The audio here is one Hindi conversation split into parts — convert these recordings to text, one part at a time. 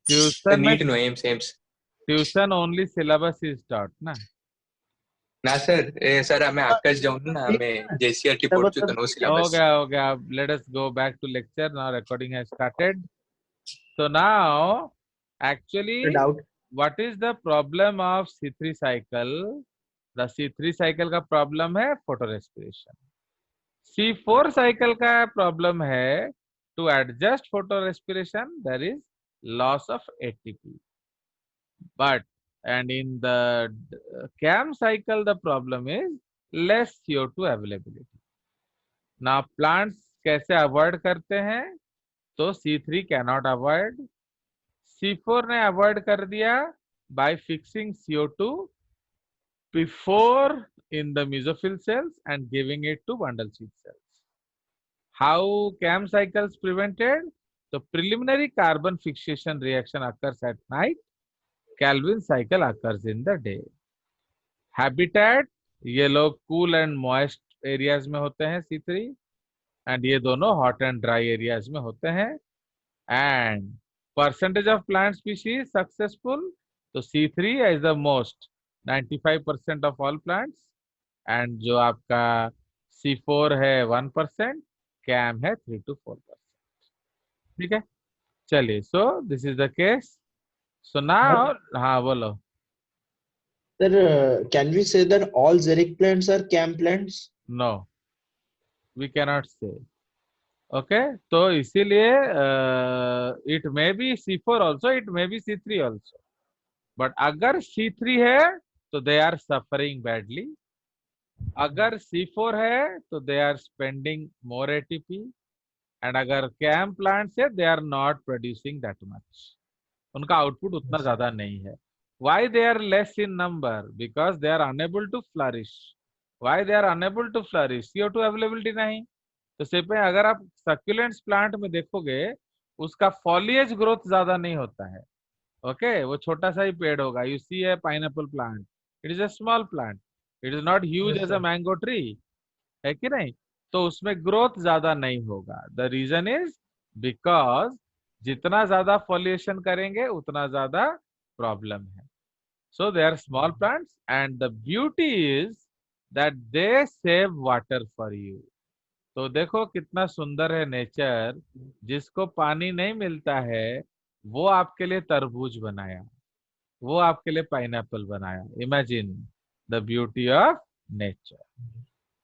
ट्यूशन में NEET no AIIMS AIIMS tuition only syllabus is taught ना. ना सर सर आमे आकाश जाऊन ना आमे जेसीआरटी पढ़चु तो नो हो सिलेबस गया हो गया. Let us go back to lecture. Now recording has started. So now, actually, doubt what is the problem of C3 cycle? The C3 cycle का problem है photo respiration. C4 cycle का problem है to adjust photo respiration there is loss of ATP. But and in the CAM cycle the problem is less CO2 availability. Now plants कैसे avoid करते हैं? तो C3 cannot avoid. C4 ने avoid कर दिया by fixing CO2 before in the mesophyll cells and giving it to bundle seed cells. How CAM cycles prevented? The preliminary carbon fixation reaction occurs at night. Calvin cycle occurs in the day. Habitat, ये लोग cool and moist areas में होते हैं C3 and ये दोनों hot and dry areas में होते हैं. And percentage of plant species successful, तो C3 is the most 95% of all plants and जो आपका C4 है 1%, CAM है 3 to 4%. ठीक है, चलिए. So this is the case. So now हाँ बोलो. Sir can we say that all xeric plants are CAM plants? No, we cannot say. Okay, तो इसीलिए it may be C4 also, it may be C3 also. But अगर C3 है तो दे आर सफरिंग बैडली. अगर C4 है तो they are spending more ATP. And अगर कैम प्लांट्स है they are not producing that much. उनका आउटपुट उतना ज्यादा नहीं है. Why they are less in number? Because they are unable to flourish. Why they are unable to flourish? CO2 availability नहीं. तो सिर्फ अगर आप सक्यूलेंट्स प्लांट में देखोगे उसका फॉलिएज ग्रोथ ज्यादा नहीं होता है. ओके, वो छोटा सा ही पेड़ होगा. You see a pineapple plant, it is a small plant, it is not huge as a mango tree, है कि नहीं. तो उसमें ग्रोथ ज्यादा नहीं होगा. द रीजन इज बिकॉज जितना ज्यादा फॉलिएशन करेंगे उतना ज्यादा प्रॉब्लम है. So they are small plants and the beauty is that they save water for you. तो देखो कितना सुंदर है नेचर. जिसको पानी नहीं मिलता है वो आपके लिए तरबूज बनाया, वो आपके लिए पाइनएप्पल बनाया. Imagine the beauty of nature.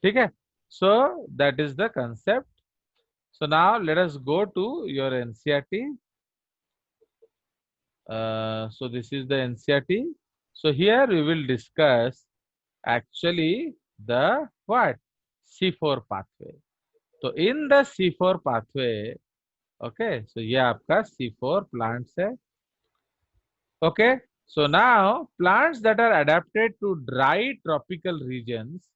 ठीक है, so that is the concept. So now let us go to your NCERT. So this is the NCERT. So here we will discuss actually the what C4 pathway. So in the C4 pathway, okay, so ये आपका C4 plants है. Okay, so now plants that are adapted to dry tropical regions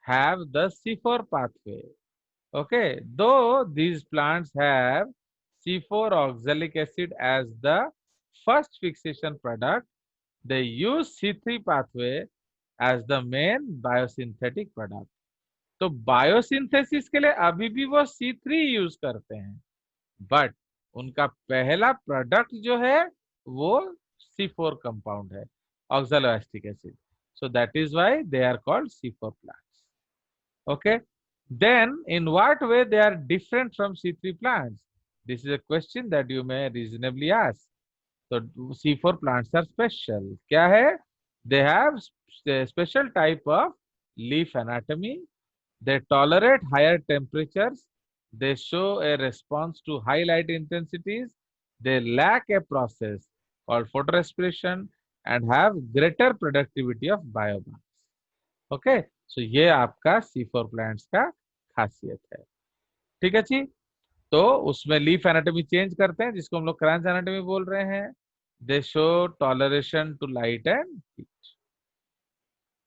have the C4 pathway. Okay, though these plants have C4 oxalic acid as the first fixation product, they use C3 pathway as the main biosynthetic product. तो बायोसिंथेसिस के लिए अभी भी वो C3 यूज करते हैं, बट उनका पहला प्रोडक्ट जो है वो C4 कंपाउंड है, oxaloacetic acid. So that is why they are called C4 plants. Okay. Then, in what way they are different from C3 plants? This is a question that you may reasonably ask. So, C4 plants are special. क्या है? They have a special type of leaf anatomy. They tolerate higher temperatures. They show a response to high light intensities. They lack a process called photorespiration and have greater productivity of biomass. Okay. So ये आपका C4 प्लांट्स का खासियत है. ठीक है जी. तो उसमें लीफ एनाटॉमी चेंज करते हैं जिसको हम लोग क्रांच एनाटॉमी बोल रहे हैं. They show tolerance to light and heat.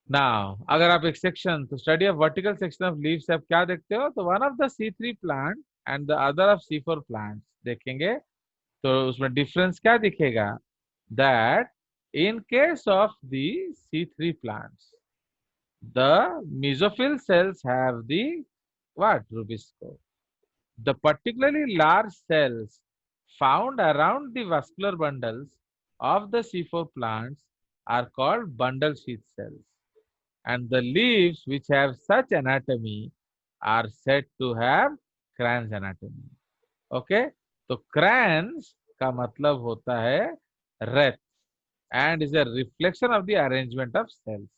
Now अगर आप एक section to study of vertical section of leaves आप क्या देखते हो, तो one of the C3 plant and the other of C4 plants देखेंगे तो उसमें डिफरेंस क्या दिखेगा. That in case of the C3 plants the mesophyll cells have the what rubisco. The particularly large cells found around the vascular bundles of the C4 plants are called bundle sheath cells, and the leaves which have such anatomy are said to have Cran's anatomy. Okay, तो crans का मतलब होता है wreath and is a reflection of the arrangement of cells.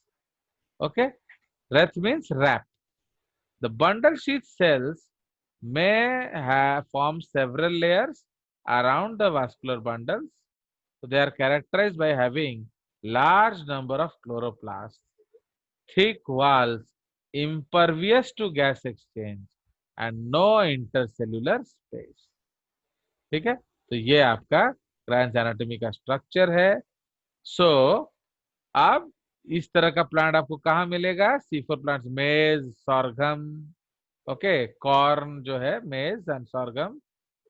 Okay, wreath means wrap. The bundle sheath cells may have formed several layers around the vascular bundles. So they are characterized by having large number of chloroplasts, thick walls, impervious to gas exchange, and no intercellular space. ठीक है, तो ये आपका क्रायन्स एनाटॉमी का स्ट्रक्चर है. सो अब इस तरह का प्लांट आपको कहाँ मिलेगा? C4 प्लांट्स, मेज, sorghum, ओके, कॉर्न जो है, मेज एंड sorghum,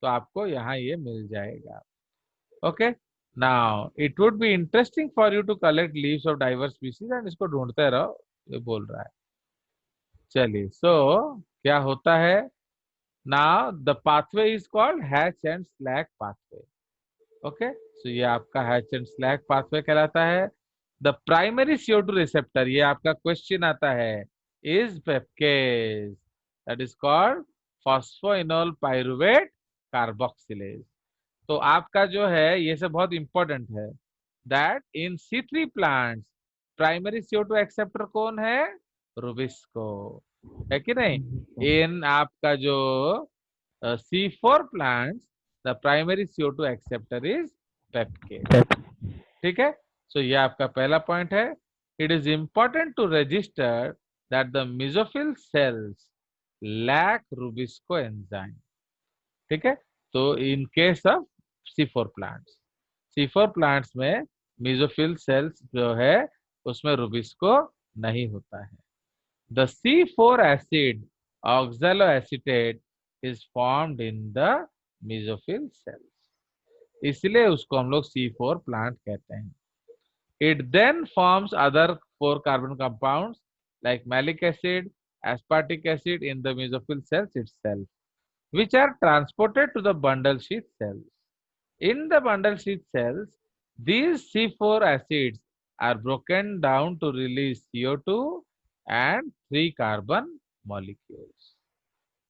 तो आपको यहाँ ये मिल जाएगा. Okay, now it would be interesting for you to collect leaves of diverse species, and इसको ढूंढते रहो, ये बोल रहा है. चलिए, सो क्या होता है? Now the pathway is called Hatch and Slack pathway. Okay, so ये आपका हैच एंड स्लैक पाथवे कहलाता है. द प्राइमरी CO2 रिसेप्टर, ये आपका क्वेश्चन आता है, is PEPcase, that is called phosphoenol pyruvate carboxylase. तो आपका जो है ये सब बहुत इंपॉर्टेंट है, that in C3 plants primary CO2 acceptor कौन है? रुबिस्को, है कि नहीं? इन आपका जो C4 plants the primary CO2 acceptor is PEPcase. ठीक है, सो ये आपका पहला पॉइंट है. It is important to register that the mesophyll cells lack rubisco enzyme. ठीक है, तो in case of C4 plants में मेसोफिल सेल्स जो है उसमें रुबिस्को नहीं होता है. The C4 acid oxaloacetate is formed in the mesophyll cells, इसलिए उसको हम लोग C4 प्लांट कहते हैं. It then forms other 4 carbon compounds like malic acid, aspartic acid in the mesophyll cells itself, which are transported to the bundle sheath cells. In the bundle sheath cells, these C4 acids are broken down to release CO2 and 3 carbon molecules.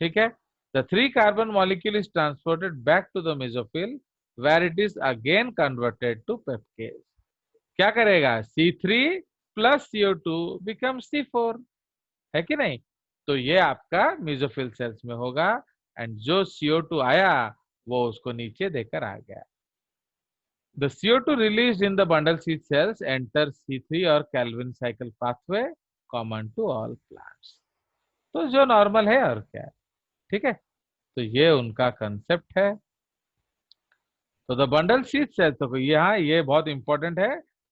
ठीक है, the 3 carbon molecule is transported back to the mesophyll where it is again converted to peptase. क्या करेगा? C3 plus CO2 becomes C4, है कि नहीं? तो ये आपका मेसोफिल सेल्स में होगा, एंड जो CO2 आया वो उसको नीचे देकर आ गया. The CO2 released in the bundle sheath cells enters C3 और Calvin cycle pathway common to all plants. तो जो नॉर्मल है और क्या है. ठीक है, तो ये उनका कंसेप्ट है. तो द बंडल शीथ सेल्स, तो यहाँ ये बहुत इंपॉर्टेंट है,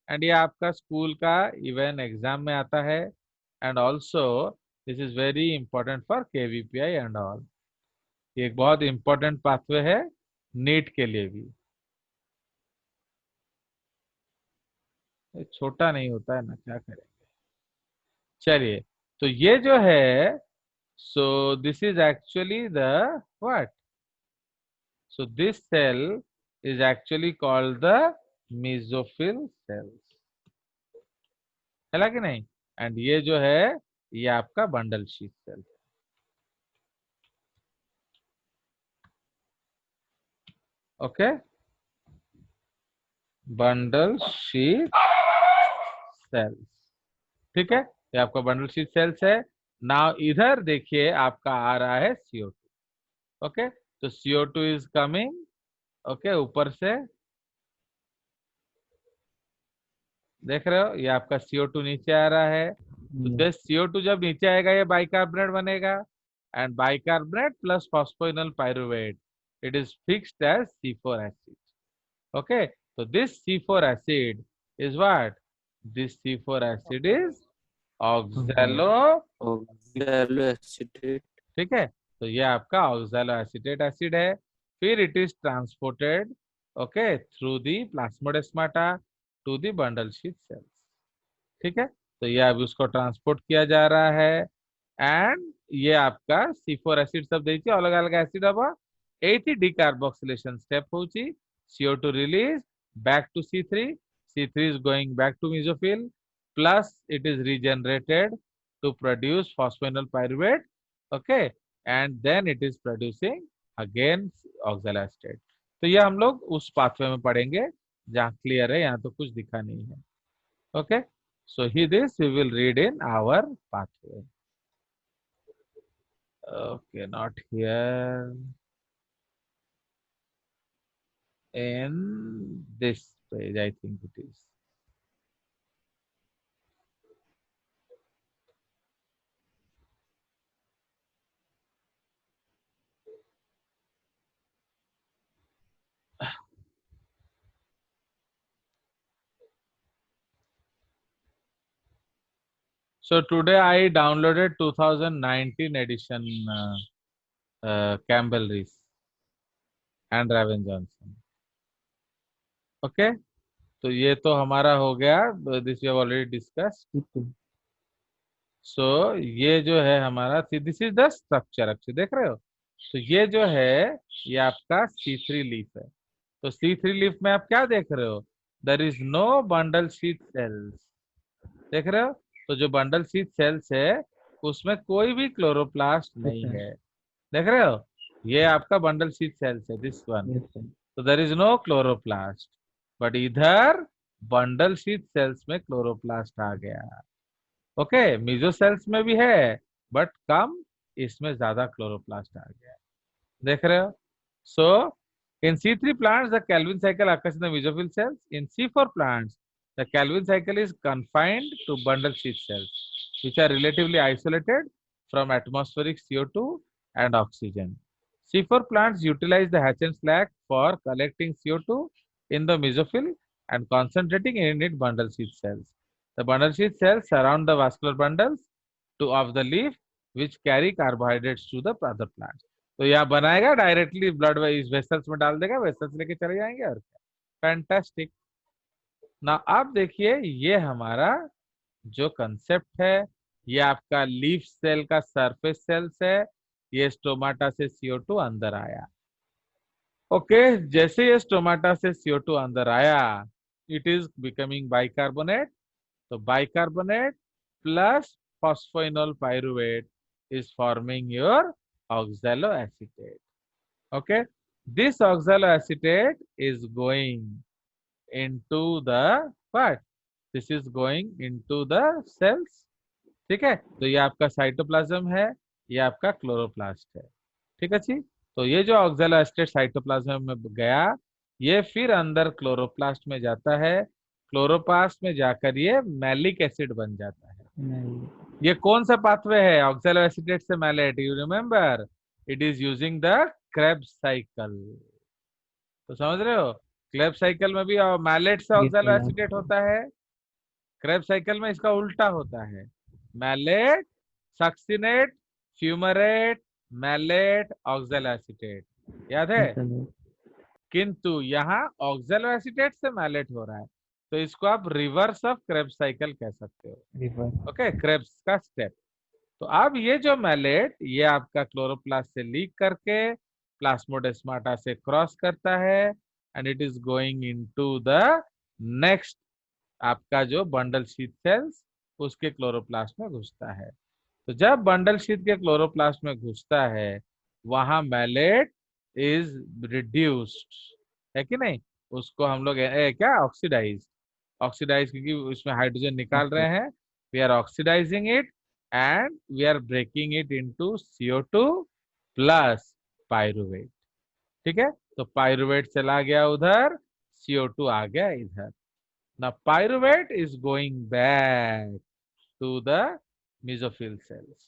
एंड ये आपका स्कूल का इवन एग्जाम में आता है, and also this is very important for KVPI and all. ये एक बहुत इंपॉर्टेंट पाथवे है नीट के लिए भी. छोटा नहीं होता है ना, क्या करेंगे. चलिए, तो ये जो है, so this is actually the what, so this cell is actually called the mesophyll cells, है कि नहीं? एंड ये जो है ये आपका bundle sheath cell. Okay, bundle sheath cells. ठीक है, ये आपका बंडल शीथ सेल्स है. नाउ इधर देखिए आपका आ रहा है CO2. ओके, तो CO2 इज कमिंग, ओके, ऊपर से देख रहे हो, ये आपका CO2 नीचे आ रहा है. तो दिस CO2 जब नीचे आएगा ये बाइकार्बोनेट बनेगा, and bicarbonate plus phosphoenol pyruvate, it is fixed as C4 acid. Okay, so this C4 acid is what? This C4 acid is oxaloacetate. ठीक है, तो ये आपका oxaloacetate एसिड है. फिर it is transported, okay, through the plasmodesmata to the bundle sheath cells. ठीक है, तो ये अब उसको ट्रांसपोर्ट किया जा रहा है, एंड ये आपका C4 एसिड सब देखिए अलग अलग एसिड अब ଏଇଠି decarboxylation step ହଉଛି, CO2 release back to C3, C3 is going back to mesophil, plus it is regenerated to produce phosphoenol pyruvate, okay, and then it is producing again oxaloacetate. तो ये हम लोग उस पाथवे में पढ़ेंगे जहाँ क्लियर है, यहाँ तो कुछ दिखा नहीं है. Okay, so here this we will read in our pathway. Okay, not here. In this page, I think it is. So today I downloaded 2019 edition Campbell Rees and Raven Johnson. Okay, तो ये तो हमारा हो गया. This we have already discussed. So ये जो है हमारा, this is the structure. अच्छे देख रहे हो? तो ये जो है ये आपका C3 लीफ है. तो C3 लीफ में आप क्या देख रहे हो? There is no bundle sheath cells. देख रहे हो? तो जो बंडल शीथ सेल्स है उसमें कोई भी क्लोरोप्लास्ट नहीं है. देख रहे हो? ये आपका बंडल शीथ सेल्स है, दिस वन. तो there is no chloroplast, but इधर बंडल शीथ सेल्स में क्लोरोप्लास्ट आ गया. ओके, मीजो सेल्स में भी है बट कम, इसमें ज्यादा क्लोरोप्लास्ट आ गया. देख रहे हो? सो इन C3 plants the Calvin cycle occurs in the mesophyll cells. In C4 plants the Calvin cycle is confined to bundle sheath cells, which are relatively isolated from atmospheric CO2 and oxygen. C4 plants utilize the Hatch and Slack for collecting CO2 in the mesophyll and concentrating in its bundle sheath cells. The bundle sheath cells surround the vascular bundles of the leaf, which carry carbohydrates to the other plants. तो यहाँ बनाएगा डायरेक्टली ब्लड इस वेसल्स में डाल देगा, वेसल्स लेके चले जाएंगे और क्या. फैंटास्टिक. ना आप देखिए ये हमारा जो कंसेप्ट है, ये आपका लीफ सेल का सरफेस सेल्स है. ये स्टोमाटा से CO2 अंदर आया. ओके, जैसे ये स्टोमाटा से CO2 अंदर आया, इट इज बिकमिंग बाइकार्बोनेट. तो bicarbonate plus phosphoenol pyruvate is forming your oxaloacetate. Okay, this oxaloacetate is going into the what? This is going into the cells. ठीक है, तो ये आपका साइटोप्लाज्म है, ये आपका क्लोरोप्लास्ट है. ठीक है जी. तो ये जो ऑक्सैलोएसिटेट साइटोप्लाज्म में गया, ये फिर अंदर क्लोरोप्लास्ट में जाता है. क्लोरोप्लास्ट में जाकर ये मैलिक एसिड बन जाता है. ये कौन सा पाथवे है ऑक्सैलोएसिटेट से malate? You remember, it is using the Krebs cycle. तो समझ रहे हो, क्रेब्स साइकिल में भी मैलेट से ऑक्सैलोएसिटेट होता है, क्रेब्स साइकिल में इसका उल्टा होता है. Malate, succinate, fumarate, malate, oxaloacetate. याद है? किंतु यहाँ ऑक्सैलोएसिटेट से मैलेट हो रहा है, तो इसको आप रिवर्स ऑफ क्रेब्स साइकिल कह सकते हो. ओके, क्रेब्स का स्टेप. तो अब ये जो मैलेट, ये आपका क्लोरोप्लास्ट से लीक करके प्लास्मोडेस्माटा से क्रॉस करता है and it is going into the next आपका जो बंडल शीथ सेल्स, उसके क्लोरोप्लास्ट में घुसता है. तो जब बंडल शीथ के क्लोरोप्लास्ट में घुसता है, वहां मैलेट इज रिड्यूस्ड, है कि नहीं? उसको हम लोग क्या ऑक्सीडाइज, क्योंकि उसमें हाइड्रोजन निकाल रहे हैं. We are oxidising it and we are breaking it into CO2 plus pyruvate. ठीक है, तो पाइरुवेट चला गया उधर, CO2 आ गया इधर. ना pyruvate is going back to the mesophyll cells,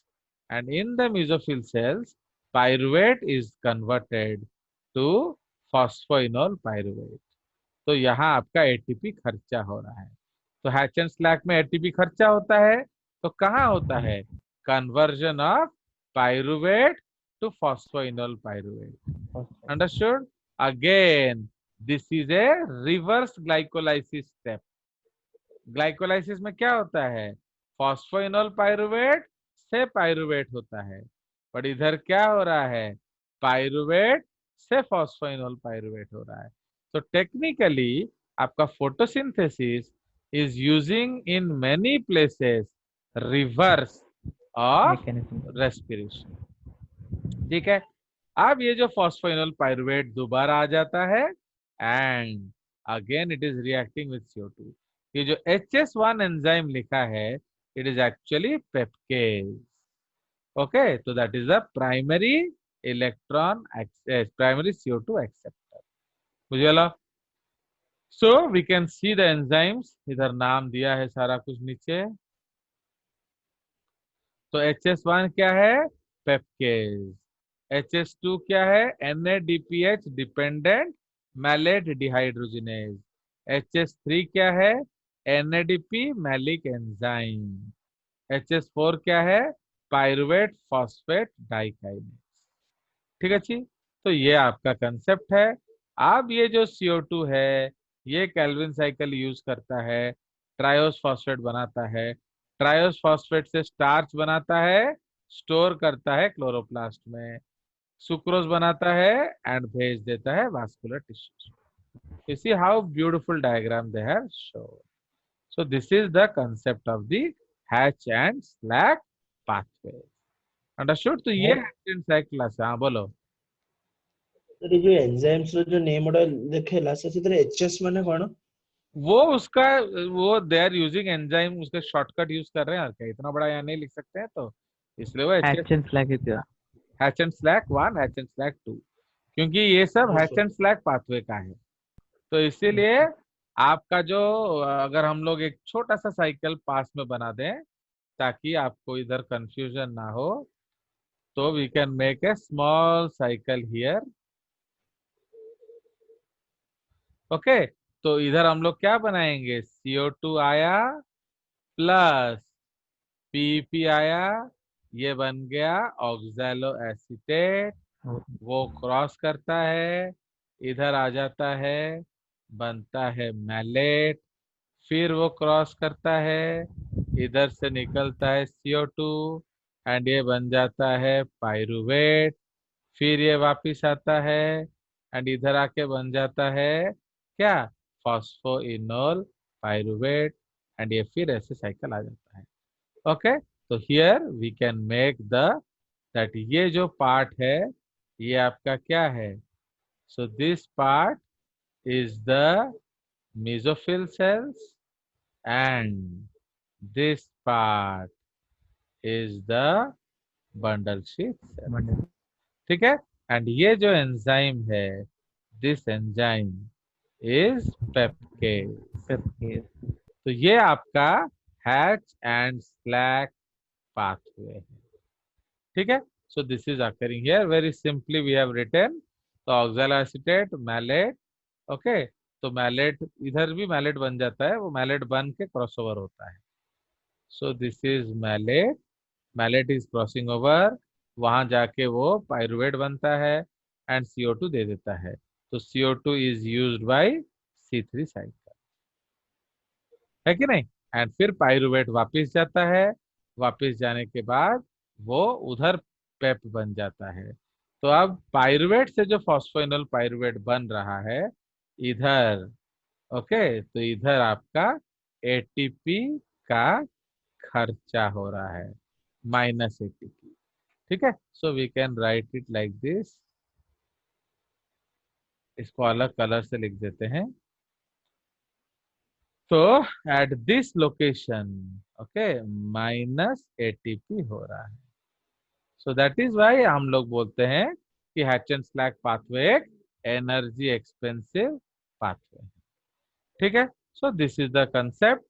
and in the mesophyll cells pyruvate is converted to phosphoenol pyruvate. तो यहाँ आपका ATP खर्चा हो रहा है. तो हैच एंड स्लैक में ATP खर्चा होता है, तो कहाँ होता है? Conversion of pyruvate to phosphoenol pyruvate. Understood? Again this is a reverse glycolysis step. Glycolysis में क्या होता है? फॉस्फोइनोल पाइरुवेट से पाइरुवेट होता है, बट इधर क्या हो रहा है? पाइरुवेट से फॉस्फोइनोल पायरुवेट हो रहा है। तो टेक्निकली आपका photosynthesis is using in many places reverse of respiration. ठीक है, अब ये जो फॉस्फोइनोल पायरुवेट दोबारा आ जाता है and again it is reacting with CO2। ये जो HS1 एंजाइम लिखा है it is actually PEPcase. Okay, तो that is the primary electron primary CO2 acceptor. बुझे लो? So we can see the enzymes, इधर नाम दिया है सारा कुछ नीचे। तो HS1 क्या है? पेप्केज। HS2 क्या है? NADPH dependent mallet dehydrogenase. HS3 क्या है? NADP maleic enzyme. HS4 क्या है? Pyruvate phosphate dikinase. ठीक है जी, तो ये आपका कंसेप्ट है। अब ये जो CO2 है ये कैल्विन साइकिल यूज करता है, ट्रायोस फॉस्फेट बनाता है, ट्रायोस फॉस्फेट से स्टार्च बनाता है, स्टोर करता है क्लोरोप्लास्ट में, सुक्रोज बनाता है एंड भेज देता है vascular tissues. You see how beautiful diagram they have shown. So this is the concept of the Hatch and Slack pathway. Understood? तो ये Hatch and Slack क्लास है। हाँ बोलो। सर ये जो एंजाइम्स रो जो नेम उडा लिखेला से ସେଥିରେ HS माने कोन? वो उसका वो दे आर यूजिंग एंजाइम, उसका शॉर्टकट यूज कर रहे हैं और क्या, इतना बड़ा यहाँ नहीं लिख सकते हैं, तो इसलिए वो Hatch and Slack is there. Hatch and slack 1 hatch and slack 2, क्योंकि ये सब हैच एंड स्लैक पाथवे का है। तो इसीलिए आपका जो अगर हम लोग एक छोटा सा साइकिल पास में बना दें ताकि आपको इधर कंफ्यूजन ना हो, तो we can make a small cycle here. Okay, तो इधर हम लोग क्या बनाएंगे? CO2 आया प्लस PP आया, ये बन गया ऑक्सैलो एसीटेट, वो क्रॉस करता है, इधर आ जाता है, बनता है मैलेट, फिर वो क्रॉस करता है, इधर से निकलता है CO2 एंड ये बन जाता है पायरुवेट, फिर ये वापिस आता है एंड इधर आके बन जाता है क्या? फॉस्फोइनोल पायरुवेट, एंड ये फिर ऐसे साइकिल आ जाता है। ओके, तो here we can make the that ये जो पार्ट है ये आपका क्या है? So this part is the mesophyll cells and this part is the bundle sheath cell. ठीक है, एंड ये जो एंजाइम है दिस एंजाइम इज पेप्केज। तो ये आपका हैच एंड स्लैक पाथवे है। ठीक है, so this is occurring here very simply we have written. तो ऑक्सैलोएसीटेट मैलेट, ओके, तो मैलेट इधर भी मैलेट बन जाता है, वो मैलेट बन के क्रॉसओवर होता है। So this is malate, malate is crossing over, वहां जाके वो पायरुवेट बनता है एंड CO2 दे देता है। तो CO2 is used by C3 cycle, है कि नहीं? एंड फिर पायरुवेट वापस जाता है, वापस जाने के बाद वो उधर पेप बन जाता है। तो अब पायरुवेट से जो फॉस्फोइनोल पायरुवेट बन रहा है इधर, ओके, तो इधर आपका ATP का खर्चा हो रहा है -ATP। ठीक है, so we can write it like this, इसको अलग कलर से लिख देते हैं। तो at this location, okay, -ATP हो रहा है। सो दैट इज वाई हम लोग बोलते हैं कि हैच एंड स्लैक पाथवे एक एनर्जी एक्सपेंसिव पाथवे है। ठीक है, so this is the concept.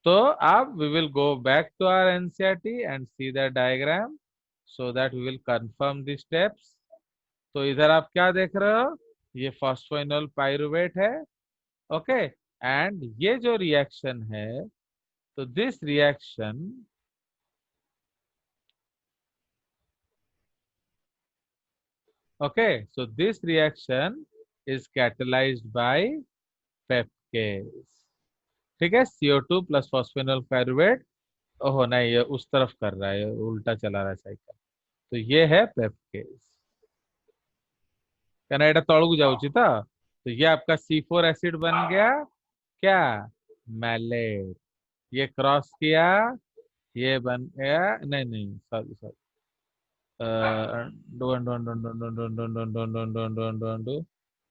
तो अब we will go back to our NCERT and see the diagram so that we will confirm the steps. तो इधर आप क्या देख रहे हो? ये फॉस्फोइनोल पायरुवेट है, ओके, एंड ये जो रिएक्शन है, तो this reaction okay, so this reaction is catalyzed by पेप्केज। ठीक है, CO2 प्लस फॉस्फोइनोल पायरुवेट, ओहो नहीं, ये उस तरफ कर रहा है, उल्टा चला रहा है साइकिल, तो ये है पेप्केज। कहना एटा तळକୁ जाउची तो ये आपका C4 एसिड बन गया क्या, मैलेट। ये क्रॉस किया, ये बन गया, नहीं नहीं सॉरी सॉरी,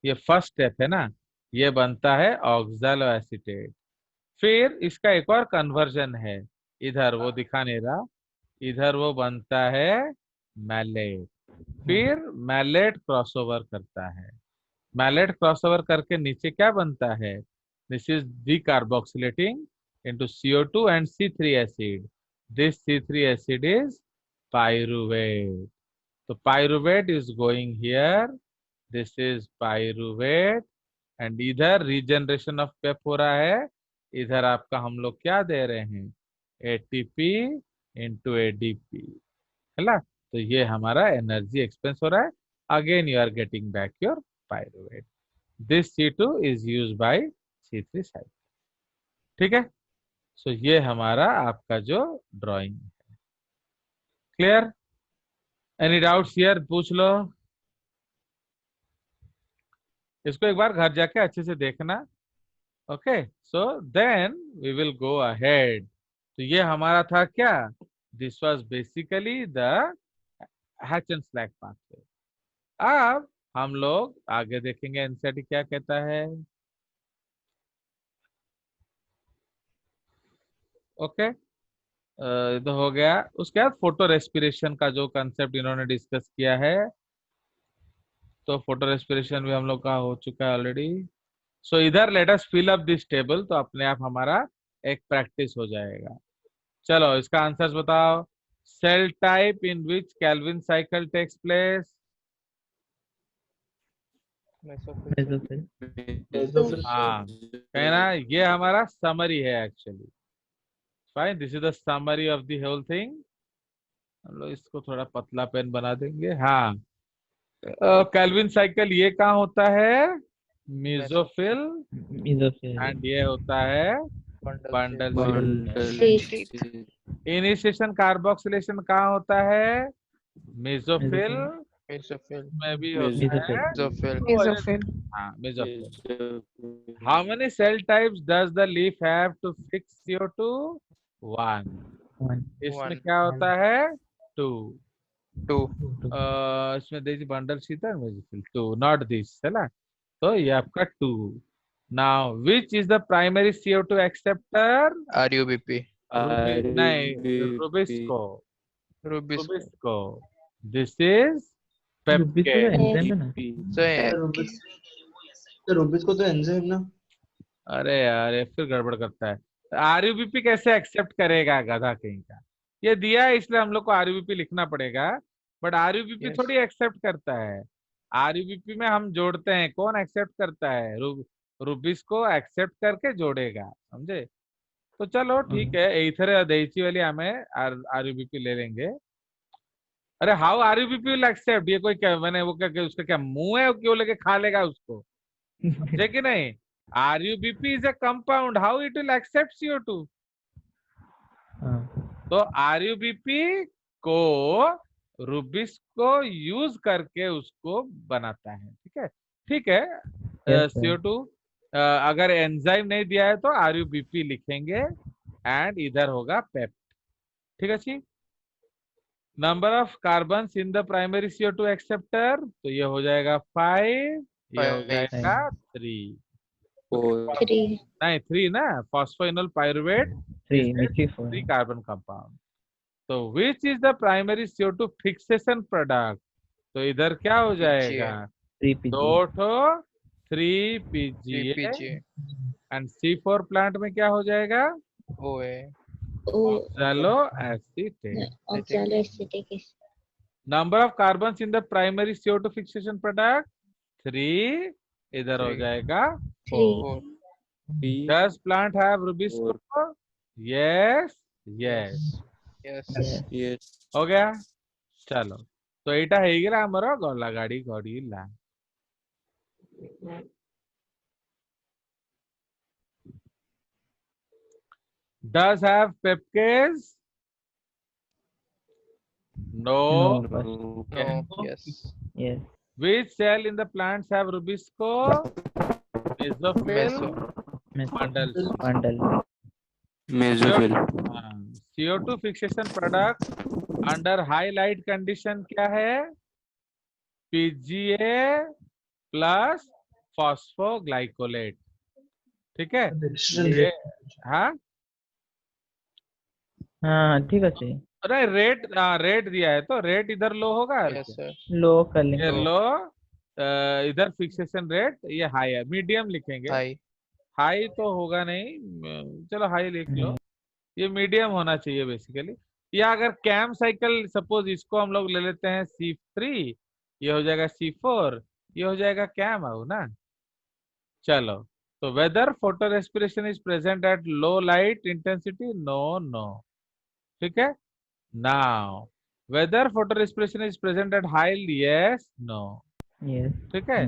ये फर्स्ट स्टेप है ना, ये बनता है ऑक्सैलो एसीटेट। फिर इसका एक और कन्वर्जन है, इधर वो दिखा नहीं रहा, इधर वो बनता है मैलेट। फिर मैलेट क्रॉसओवर करता है, मैलेट क्रॉसओवर करके नीचे क्या बनता है, this is decarboxylating into CO2 and C3 acid. This C3 acid is pyruvate. So pyruvate is going here. This is pyruvate and इधर regeneration of PEP हो रहा है, इधर आपका हम लोग क्या दे रहे हैं, ATP into ADP, है ना। तो ये हमारा एनर्जी एक्सपेंस हो रहा है। Again you are getting back your pyruvate. This C2 is used by C3 side. ठीक है, सो ये हमारा आपका जो ड्राइंग है। क्लियर? एनी डाउट्स हियर, पूछ लो। इसको एक बार घर जाके अच्छे से देखना। Okay, so then we will go ahead. तो ये हमारा था क्या, this was basically the Hatch and Slack pathway. अब हम लोग आगे देखेंगे एनसीईआरटी क्या कहता है। ओके, तो हो गया। उसके बाद फोटो रेस्पिरेशन का जो कंसेप्ट इन्होंने डिस्कस किया है, तो फोटो रेस्पिरेशन भी हम लोग का हो चुका है ऑलरेडी। सो इधर let us fill up this table, तो अपने आप हमारा एक प्रैक्टिस हो जाएगा। चलो इसका आंसर्स बताओ। Cell type in which Calvin cycle takes place. हाँ, कहना ये हमारा समरी है actually. Fine, this is the summary of the whole thing. हम लोग इसको थोड़ा पतला पेन बना देंगे। हाँ, केल्विन साइकिल ये कहाँ होता है, मेसोफिल, एंड ये होता है बंडल। इनिशिएशन कार्बोक्सिलेशन कहाँ होता है, मेसोफिल में भी होता है। हाँ, mesophyll. How many cell types does the leaf have to fix CO2? 1। इसमें क्या होता है, 2। इसमें देखिए बंडल शीट है, मेसोफिल 2, नॉट दिस, है ना। तो ये आपका 2। Now which is the primary CO2 acceptor? RUBP। नहीं, रुबिस्को। दिस इज पेप्टेन। रुबिस्को तो एंजाइम ना। अरे यार ये फिर गड़बड़ करता है। RUBP कैसे एक्सेप्ट करेगा गधा कहीं का। ये दिया है इसलिए हम लोग को RUBP लिखना पड़ेगा, बट RUBP थोड़ी एक्सेप्ट करता है। RUBP में हम जोड़ते हैं, कौन एक्सेप्ट करता है, रुबिस्को एक्सेप्ट करके जोड़ेगा, समझे। तो चलो ठीक है, एथर देची वाली हमें RUBP ले लेंगे। अरे हाउ RUBP विल एक्सेप्ट, ये कोई क्या मैंने वो क्या उसका क्या मुंह है, क्यों लेके खा लेगा उसको, समझे कि नहीं। RUBP is a compound, how it will accept CO2? तो RUBP को रुबिस्को यूज करके उसको बनाता है। ठीक है, ठीक है। CO2 अगर एंजाइम नहीं दिया है तो RUBP लिखेंगे एंड इधर होगा पेप्ट। ठीक है जी। Number of carbon in the primary CO2 acceptor, तो ये हो जाएगा 5, ये हो जाएगा 3। नहीं 3 ना, फॉस्फोइनोल पाइरुवेट 3 कार्बन कंपाउंड। तो विच is the primary CO2 fixation product, तो इधर क्या हो जाएगा, 2 3PGA एंड C4 प्लांट में क्या हो जाएगा, oxalo acetate. Number of carbon in the primary CO2 fixation product 3, इधर हो जाएगा 4। Does plant have rubisco? Yes, yes. हो गया। चलो तो एटा हेगिला हमरो गला गाड़ी गड़ीला। Does have peptase? No. Which cell in the plants have rubisco? Mesophyll, bundle sheath. Bundle. Mesophyll CO2 fixation product under high light condition क्या है? PGA plus phosphoglycolate. ठीक है ये हाँ हाँ ठीक আছে अरे रेट दिया है तो रेट इधर लो होगा यस सर लो कर लेंगे ये लो इधर फिक्सेशन रेट ये हाई है मीडियम लिखेंगे हाई हाई तो होगा नहीं चलो हाई लिख लो ये मीडियम होना चाहिए बेसिकली या अगर कैम साइकिल सपोज इसको हम लोग ले लेते हैं C3 ये हो जाएगा C4 ये हो जाएगा कैम आउ ना चलो तो whether photo respiration is present at low light intensity no ठीक है now whether photo respiration is present at high yes no yes ठीक है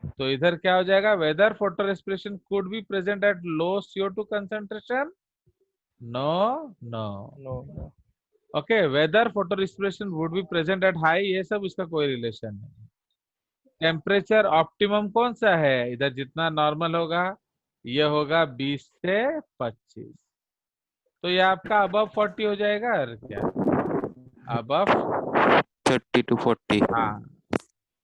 तो इधर क्या हो जाएगा whether photo respiration could be present at low CO2 concentration no no okay whether photo respiration would be present at high ये सब इसका कोई रिलेशन नहीं टेम्परेचर ऑप्टिमम कौन सा है इधर जितना नॉर्मल होगा ये होगा 20 से 25 तो ये आपका अबव 40 हो जाएगा और क्या अबव 30 to 40 हाँ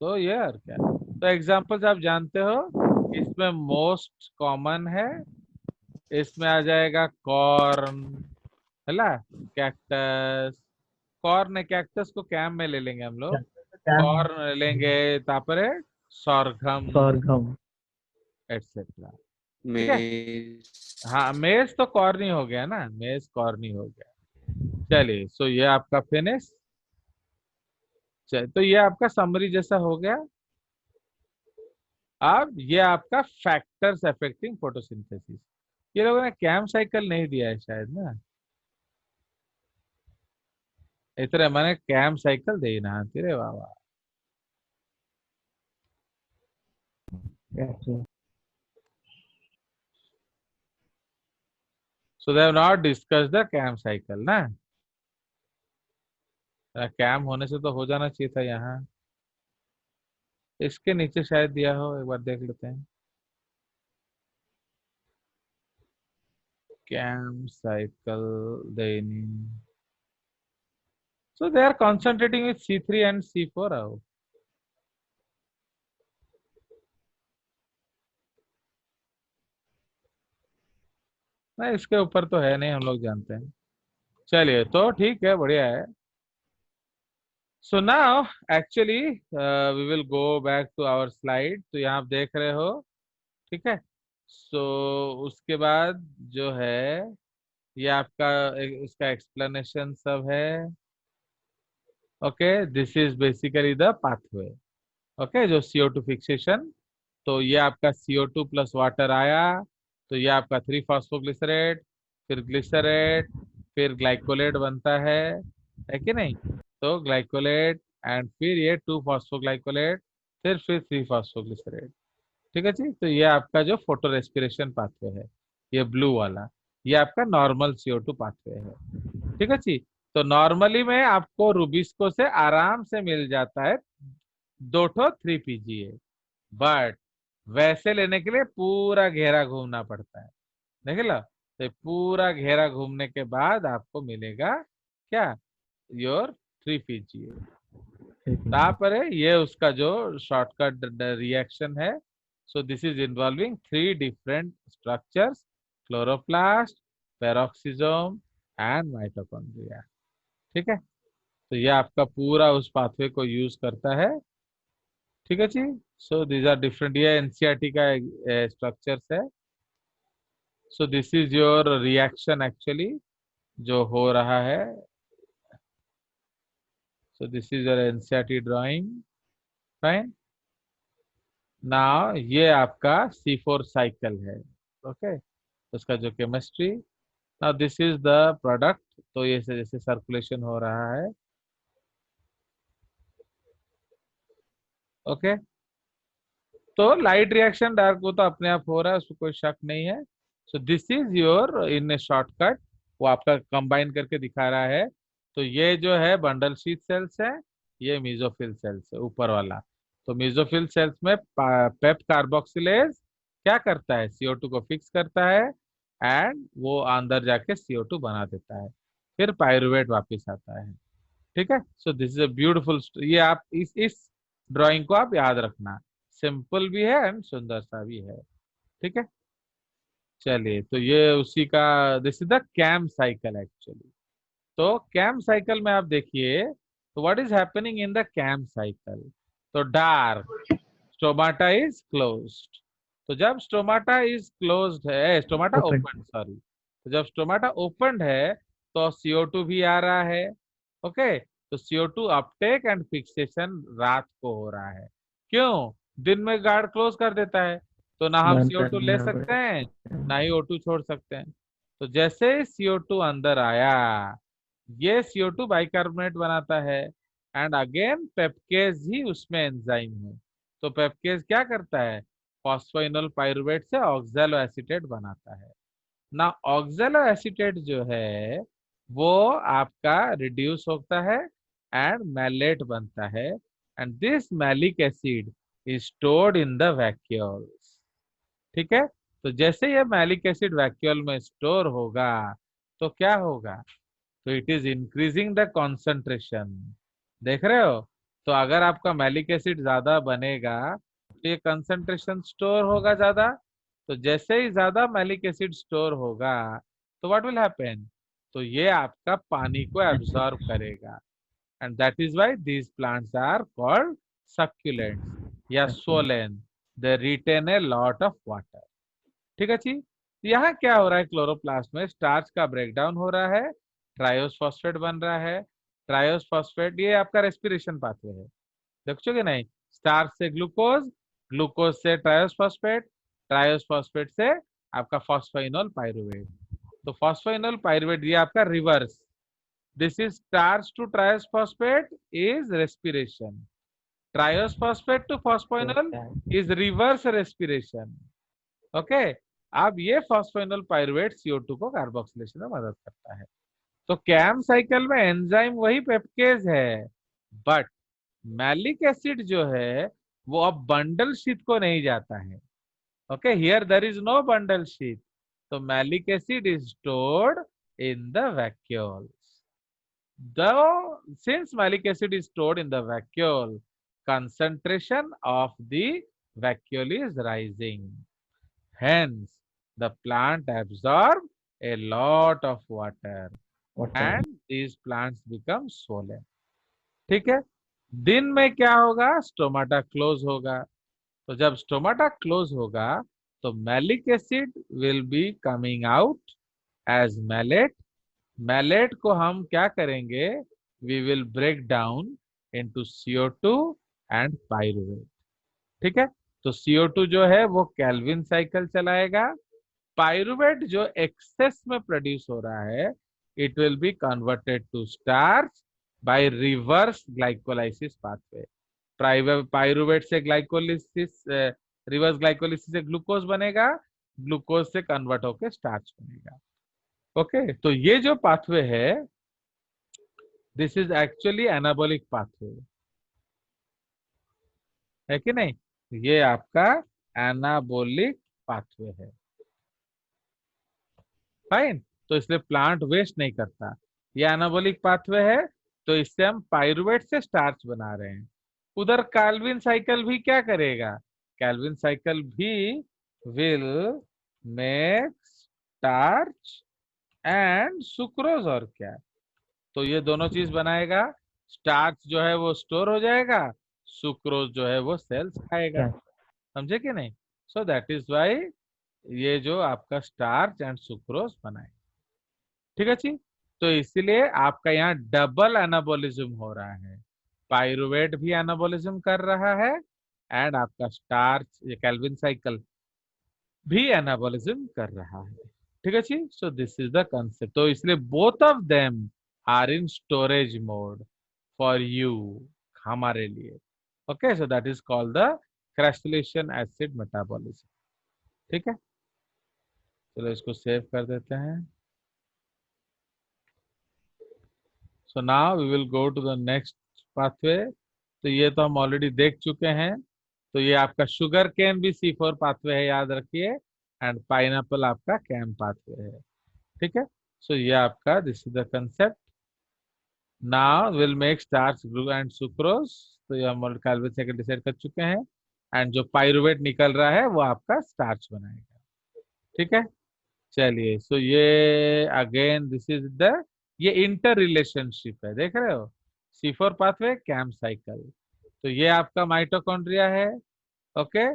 तो ये और क्या तो एग्जांपल्स आप जानते हो इसमें मोस्ट कॉमन है इसमें आ जाएगा कॉर्न है ना कैक्टस कॉर्न कैक्टस को कैम में ले लेंगे हम लोग कॉर्न ले लेंगे तापरे सॉर्घम sorghum एटसेट्रा मेज हाँ मेज तो कॉर्नी हो गया ना मेज कॉर्नी हो गया चलिए सो ये आपका फिनिश तो ये आपका समरी जैसा हो गया अब ये आपका फैक्टर्स अफेक्टिंग फोटोसिंथेसिस ये लोगों ने कैम साइकिल नहीं दिया है शायद ना इतने मैंने कैम साइकिल दे ना तेरे बाबा so they have not discussed the cam cycle ना कैम होने से तो हो जाना चाहिए था यहाँ इसके नीचे शायद दिया हो एक बार देख लेते हैं कैम साइकिल देनी so they are concentrating with C3 and C4 आओ नहीं इसके ऊपर तो है नहीं हम लोग जानते हैं चलिए तो ठीक है बढ़िया है so now actually we will go back to our slide तो यहाँ आप देख रहे हो ठीक है सो उसके बाद जो है ये आपका इसका एक्सप्लेनेशन सब है okay this is basically the pathway okay जो CO2 फिक्सेशन तो ये आपका CO2 प्लस वाटर आया तो ये आपका 3 फॉस्फोग्लिसरेट फिर ग्लिसरेट फिर ग्लाइकोलेट बनता है कि नहीं तो ग्लाइकोलेट एंड फिर ये 2 फॉस्फोग्लाइकोलेट फिर 3 फॉस्फोग्लिसरेट ठीक है जी तो ये आपका जो फोटो रेस्पिरेशन पाथवे है ये ब्लू वाला ये आपका नॉर्मल CO2 पाथवे है ठीक है जी तो नॉर्मली में आपको रुबिस्को से आराम से मिल जाता है 2 3 PGA बट वैसे लेने के लिए पूरा घेरा घूमना पड़ता है देख लो तो पूरा घेरा घूमने के बाद आपको मिलेगा क्या योर 3 PGA तापर ये उसका जो शॉर्टकट रिएक्शन है so this is involving 3 different structures chloroplast peroxisome and mitochondria ठीक है तो ये आपका पूरा उस पाथवे को यूज करता है ठीक है जी सो दीज आर डिफरेंट ये एनसीईआरटी का स्ट्रक्चर्स है so this is your reaction actually जो हो रहा है so this is your NCERT drawing fine now ये आपका C4 साइकिल है ओके उसका जो chemistry now this is the product तो ये जैसे सर्कुलेशन हो रहा है ओके तो लाइट रिएक्शन डार्क वो तो अपने आप हो रहा है उसमें कोई शक नहीं है so this is your in A shortcut वो आपका कंबाइन करके दिखा रहा है तो ये जो है बंडल शीथ सेल्स है ये मेसोफिल सेल्स है ऊपर वाला तो मेसोफिल सेल्स में पेप कार्बोक्सिलेज क्या करता है, CO2 को फिक्स करता है एंड वो अंदर जाके CO2 बना देता है, फिर पायरुवेट वापस आता है। ठीक है, so this is a beautiful, ये आप इस ड्राइंग को आप याद रखना, सिंपल भी है एंड सुंदर सा भी है। ठीक है, चलिए, तो ये उसी का, this is the CAM cycle actually. तो कैम साइकिल में आप देखिए, तो what is happening in the CAM cycle, तो डार्क स्टोमाटा इज क्लोज्ड। तो जब स्टोमाटा इज क्लोज्ड है, स्टोमाटा Open. ओपन, सॉरी, तो जब स्टोमाटा ओपन है तो CO2 भी आ रहा है। ओके, तो CO2 अपटेक एंड फिक्सेशन रात को हो रहा है। क्यों? दिन में गार्ड क्लोज कर देता है, तो ना हम बंद CO2 ले करना सकते हैं पड़ेगा। ना ही O2 छोड़ सकते हैं। तो जैसे ही CO2 अंदर आया, ये CO2 बाइकार्बोनेट बनाता है एंड अगेन पेप्केज ही उसमें एंजाइम है। तो पेप्केज क्या करता है, फॉस्फोइनोल पाइरुवेट से ऑक्सैलो एसीटेट बनाता है ना। ऑक्सैलो एसीटेट जो है वो आपका रिड्यूस होता है एंड मैलेट बनता है, and this maleic acid is stored in the vacuoles. ठीक है, तो जैसे ये मैलिक एसिड वैक्यूल में स्टोर होगा तो क्या होगा, तो it is increasing the concentration. देख रहे हो, तो अगर आपका मैलिक एसिड ज्यादा बनेगा तो ये कंसंट्रेशन स्टोर होगा ज्यादा। तो जैसे ही ज्यादा मैलिक एसिड स्टोर होगा तो व्हाट विल हैपन, तो ये आपका पानी को एब्जॉर्ब करेगा, and that is why these plants are called succulents या swollen, they retain a lot of water. ठीक है जी, तो यहाँ क्या हो रहा है, क्लोरोप्लास्ट में स्टार्च का ब्रेकडाउन हो रहा है, ट्रायोस फॉस्फेट बन रहा है। ट्रायोस फॉस्फेट ये आपका रेस्पिरेशन पाथवे है, देखोगे नहीं, स्टार्च से ग्लूकोज, ग्लूकोज से ट्रायोस फॉस्फेट, ट्रायोस फॉस्फेट से आपका फॉस्फोइनोल पाइरुवेट। तो फॉस्फोइनोल पाइरुवेट ये आपका reverse, this is starch to triose phosphate is respiration, triose phosphate to phosphoenol is reverse respiration. Okay, अब ये फॉस्फोइनोल पाइरुवेट CO2 को कार्बोक्सिलेशन में मदद करता है। तो कैम साइकिल में एंजाइम वही पेप्केज है, बट मैलिक एसिड जो है वो अब बंडल शीट को नहीं जाता है। Okay, here there is no bundle sheath, तो malic acid is stored in the vacuoles. Though since malic acid is stored in the vacuole, concentration of the vacuole is rising. Hence, the plant absorb a lot of water and these plants become swollen. ठीक है, दिन में क्या होगा, स्टोमाटा क्लोज होगा। तो जब स्टोमाटा क्लोज होगा तो malic acid will be coming out as malate. Malate को हम क्या करेंगे, we will break down into CO2 and pyruvate. ठीक है, तो CO2 जो है वो कैल्विन साइकिल चलाएगा, पाइरुवेट जो एक्सेस में प्रोड्यूस हो रहा है it will be converted to starch by reverse glycolysis pathway. Pyruvate से ग्लाइकोलिसिस, रिवर्स ग्लाइकोलिसिस से ग्लूकोज बनेगा, ग्लूकोज से कन्वर्ट होकर स्टार्च बनेगा। ओके, तो ये जो पाथवे है this is actually anabolic pathway, है कि नहीं, ये आपका एनाबॉलिक पाथवे है। फाइन, तो इसलिए प्लांट वेस्ट नहीं करता, ये एनाबॉलिक पाथवे है, तो इससे हम पाइरुवेट से स्टार्च बना रहे हैं। उधर कैल्विन साइकिल भी क्या करेगा, कैल्विन साइकिल भी will make starch and sucrose, और क्या, तो ये दोनों चीज बनाएगा। स्टार्च जो है वो स्टोर हो जाएगा, सुक्रोज जो है वो सेल्स खाएगा, समझे कि नहीं। सो दैट इज वाई ये जो आपका स्टार्च एंड सुक्रोज बनाए। ठीक है जी, तो इसलिए आपका यहाँ डबल एनाबोलिज्म हो रहा है, पाइरुवेट भी एनाबोलिज्म कर रहा है एंड आपका स्टार्च, ये कैल्विन साइकिल भी एनाबोलिज्म कर रहा है। ठीक है जी, so this is the concept. तो इसलिए both of them are in storage mode for you, हमारे लिए। Okay, so that is called the crassulacean acid metabolism. ठीक है, चलो इसको सेव कर देते हैं। So now we will go to the next pathway, तो ये तो हम ऑलरेडी देख चुके हैं। तो ये आपका शुगर केन भी C4 पाथवे है, याद रखिए, एंड पाइनएप्पल आपका कैम पाथवे है। ठीक है, सो ये आपका this is the concept. Now will make starch glue and sucrose. तो ये हम कैल्विन साइकिल डिसाइड कर चुके हैं, एंड जो पाइरुवेट निकल रहा है वो आपका स्टार्च बनाएगा। ठीक है, चलिए, सो ये अगेन दिस इज द, ये इंटर रिलेशनशिप है, देख रहे हो, C4 पाथवे कैम साइकिल। तो ये आपका माइटोकॉन्ड्रिया है। Okay,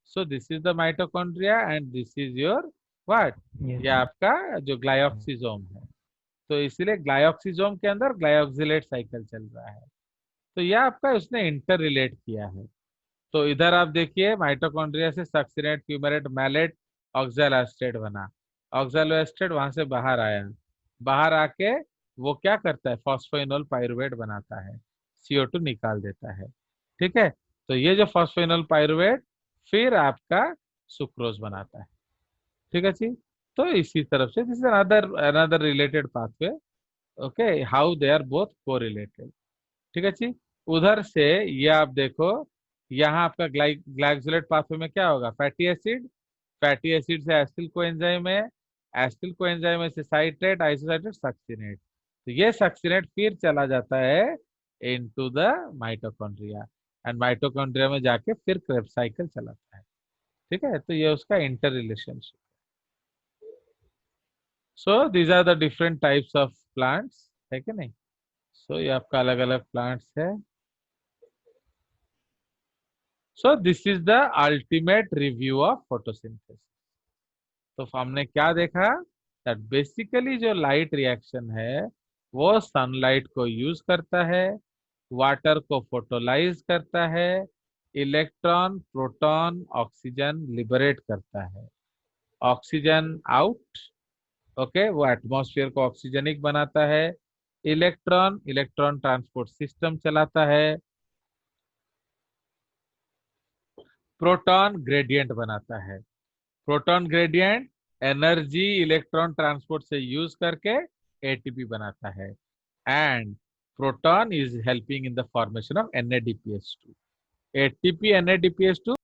so this is the mitochondria and this is your what, Yes. ये आपका जो ग्लाइऑक्सिजोम है। तो इसीलिए ग्लाइऑक्सिजोम के अंदर ग्लाइऑक्सिलेट साइकिल चल रहा है। तो ये आपका उसने इंटर रिलेट किया है। तो इधर आप देखिए, माइटोकॉन्ड्रिया से सक्सिनेट, फ्यूमेरेट, मैलेट, ऑक्सैलोएस्टेट बना। ऑक्सैलोएस्टेट वहां से बाहर आया, बाहर आके वो क्या करता है, फॉस्फोइनोल पाइरुवेट बनाता है, CO2 निकाल देता है। ठीक है, तो ये जो फॉस्फोइनोल पाइरुवेट फिर आपका सुक्रोज बनाता है। ठीक है जी, तो इसी तरफ से this is another related pathway. Okay, how they are both correlated. ठीक है जी, उधर से ये आप देखो, यहाँ आपका ग्लाइकोलेट पाथवे में क्या होगा, फैटी एसिड, फैटी एसिड से एसिटिल कोएंजाइम है, एसिटिल कोएंजाइम से साइट्रेट, आइसोसाइट्रेट, सक्सिनेट। तो ये सक्सिनेट फिर चला जाता है into the mitochondria, and mitochondria में जाके फिर क्रेब्स साइकिल चलाता है। ठीक है, तो ये उसका inter relationship. So these are the different types of plants, है कि नहीं। सो ये आपका अलग अलग प्लांट्स है। So this is the ultimate review of photosynthesis. तो हमने क्या देखा, दैट बेसिकली जो लाइट रिएक्शन है वो सनलाइट को यूज करता है, वाटर को फोटोलाइज करता है, इलेक्ट्रॉन, प्रोटॉन, ऑक्सीजन लिबरेट करता है, ऑक्सीजन आउट, ओके, वो एटमॉस्फेयर को ऑक्सीजनिक बनाता है, इलेक्ट्रॉन, इलेक्ट्रॉन ट्रांसपोर्ट सिस्टम चलाता है, प्रोटॉन ग्रेडियंट बनाता है, proton gradient energy electron transport से यूज करके ATP बनाता है, and proton is helping in the formation of NADPH2। ATP NADPH2